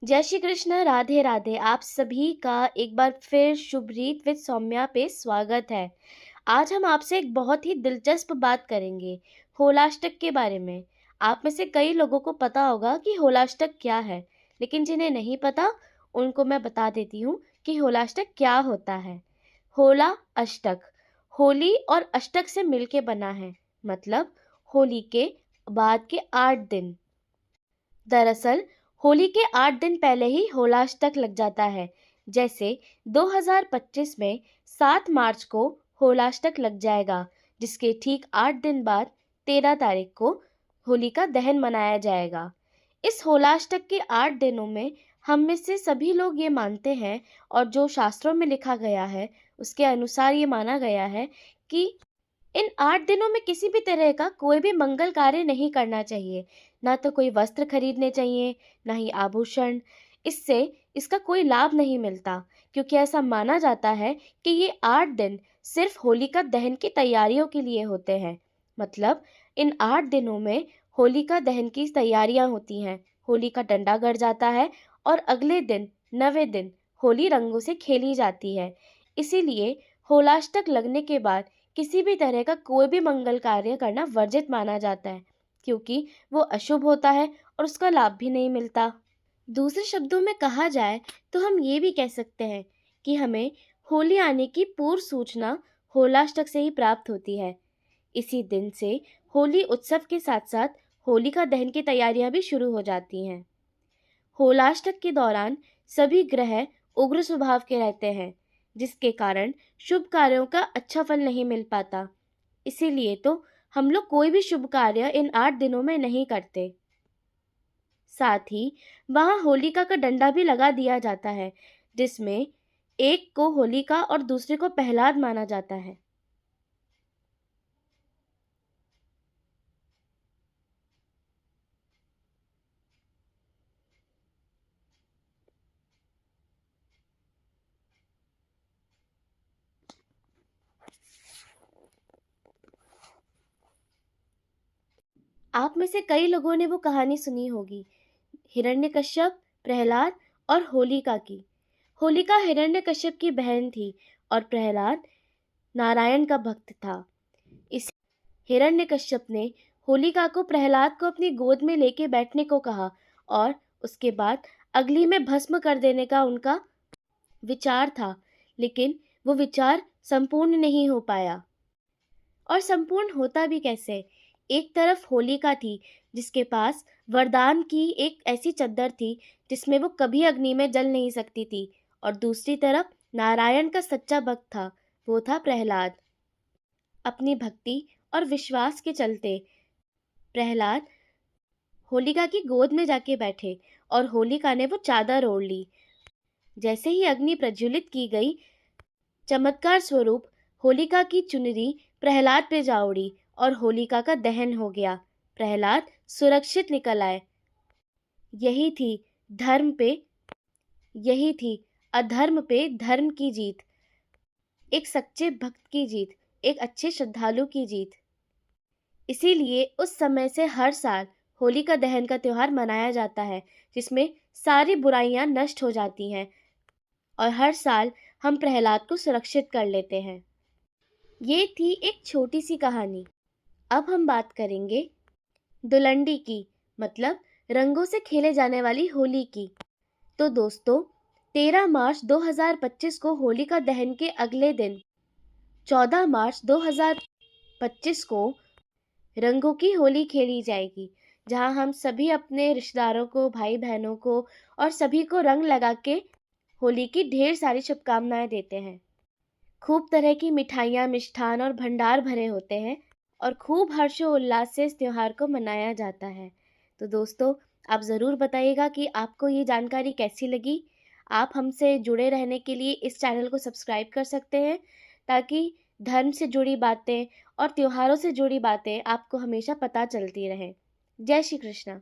जय श्री कृष्ण, राधे राधे। आप सभी का एक बार फिर शुभ रीत विद सौम्या पे स्वागत है। आज हम आपसे एक बहुत ही दिलचस्प बात करेंगे, होलाष्टक के बारे में। आप में से कई लोगों को पता होगा कि होलाष्टक क्या है, लेकिन जिन्हें नहीं पता उनको मैं बता देती हूँ कि होलाष्टक क्या होता है। होला अष्टक, होली और अष्टक से मिलके बना है, मतलब होली के बाद के 8 दिन। दरअसल होली के 8 दिन पहले ही होलाष्टक लग जाता है। जैसे 2025 में 7 मार्च को होलाष्टक लग जाएगा, जिसके ठीक 8 दिन बाद 13 तारीख को होली का दहन मनाया जाएगा। इस होलाष्टक के 8 दिनों में हम में से सभी लोग ये मानते हैं, और जो शास्त्रों में लिखा गया है उसके अनुसार ये माना गया है कि इन 8 दिनों में किसी भी तरह का कोई भी मंगल कार्य नहीं करना चाहिए। ना तो कोई वस्त्र खरीदने चाहिए, ना ही आभूषण। इससे इसका कोई लाभ नहीं मिलता, क्योंकि ऐसा माना जाता है कि ये 8 दिन सिर्फ होलिका दहन की तैयारियों के लिए होते हैं। मतलब इन 8 दिनों में होलिका दहन की तैयारियां होती हैं। होली का डंडा गड़ जाता है और अगले दिन 9वें दिन होली रंगों से खेली जाती है। इसीलिए होलाष्टक लगने के बाद किसी भी तरह का कोई भी मंगल कार्य करना वर्जित माना जाता है, क्योंकि वो अशुभ होता है और उसका लाभ भी नहीं मिलता। दूसरे शब्दों में कहा जाए तो हम ये भी कह सकते हैं कि हमें होली आने की पूर्व सूचना होलाष्टक से ही प्राप्त होती है। इसी दिन से होली उत्सव के साथ साथ होलिका दहन की तैयारियां भी शुरू हो जाती हैं। होलाष्टक के दौरान सभी ग्रह उग्र स्वभाव के रहते हैं, जिसके कारण शुभ कार्यों का अच्छा फल नहीं मिल पाता। इसीलिए तो हम लोग कोई भी शुभ कार्य इन 8 दिनों में नहीं करते। साथ ही वहां होलिका का डंडा भी लगा दिया जाता है, जिसमें एक को होलिका और दूसरे को प्रहलाद माना जाता है। आप में से कई लोगों ने वो कहानी सुनी होगी, हिरण्यकश्यप, प्रहलाद और होलिका की। होलिका हिरण्यकश्यप की बहन थी और प्रहलाद नारायण का भक्त था। इस हिरण्यकश्यप ने होलिका को प्रहलाद को अपनी गोद में लेके बैठने को कहा, और उसके बाद अग्नि में भस्म कर देने का उनका विचार था। लेकिन वो विचार संपूर्ण नहीं हो पाया। और संपूर्ण होता भी कैसे? एक तरफ होलिका थी, जिसके पास वरदान की एक ऐसी चद्दर थी जिसमें वो कभी अग्नि में जल नहीं सकती थी, और दूसरी तरफ नारायण का सच्चा भक्त था, वो था प्रहलाद। अपनी भक्ति और विश्वास के चलते प्रहलाद होलिका की गोद में जाके बैठे, और होलिका ने वो चादर ओढ़ ली। जैसे ही अग्नि प्रज्वलित की गई, चमत्कार स्वरूप होलिका की चुनरी प्रहलाद पे जा उड़ी और होलिका का दहन हो गया। प्रहलाद सुरक्षित निकल आए। यही थी धर्म पे यही थी अधर्म पे धर्म की जीत, एक सच्चे भक्त की जीत, एक अच्छे श्रद्धालु की जीत। इसीलिए उस समय से हर साल होलिका दहन का त्योहार मनाया जाता है, जिसमें सारी बुराइयां नष्ट हो जाती हैं, और हर साल हम प्रहलाद को सुरक्षित कर लेते हैं। ये थी एक छोटी सी कहानी। अब हम बात करेंगे दुलंडी की, मतलब रंगों से खेले जाने वाली होली की। तो दोस्तों, 13 मार्च 2025 को होलिका दहन के अगले दिन 14 मार्च 2025 को रंगों की होली खेली जाएगी, जहां हम सभी अपने रिश्तेदारों को, भाई बहनों को और सभी को रंग लगा के होली की ढेर सारी शुभकामनाएं देते हैं। खूब तरह की मिठाइयाँ, मिष्ठान और भंडार भरे होते हैं, और खूब हर्षोल्लास से इस त्योहार को मनाया जाता है। तो दोस्तों, आप ज़रूर बताइएगा कि आपको ये जानकारी कैसी लगी। आप हमसे जुड़े रहने के लिए इस चैनल को सब्सक्राइब कर सकते हैं, ताकि धर्म से जुड़ी बातें और त्योहारों से जुड़ी बातें आपको हमेशा पता चलती रहें। जय श्री कृष्ण।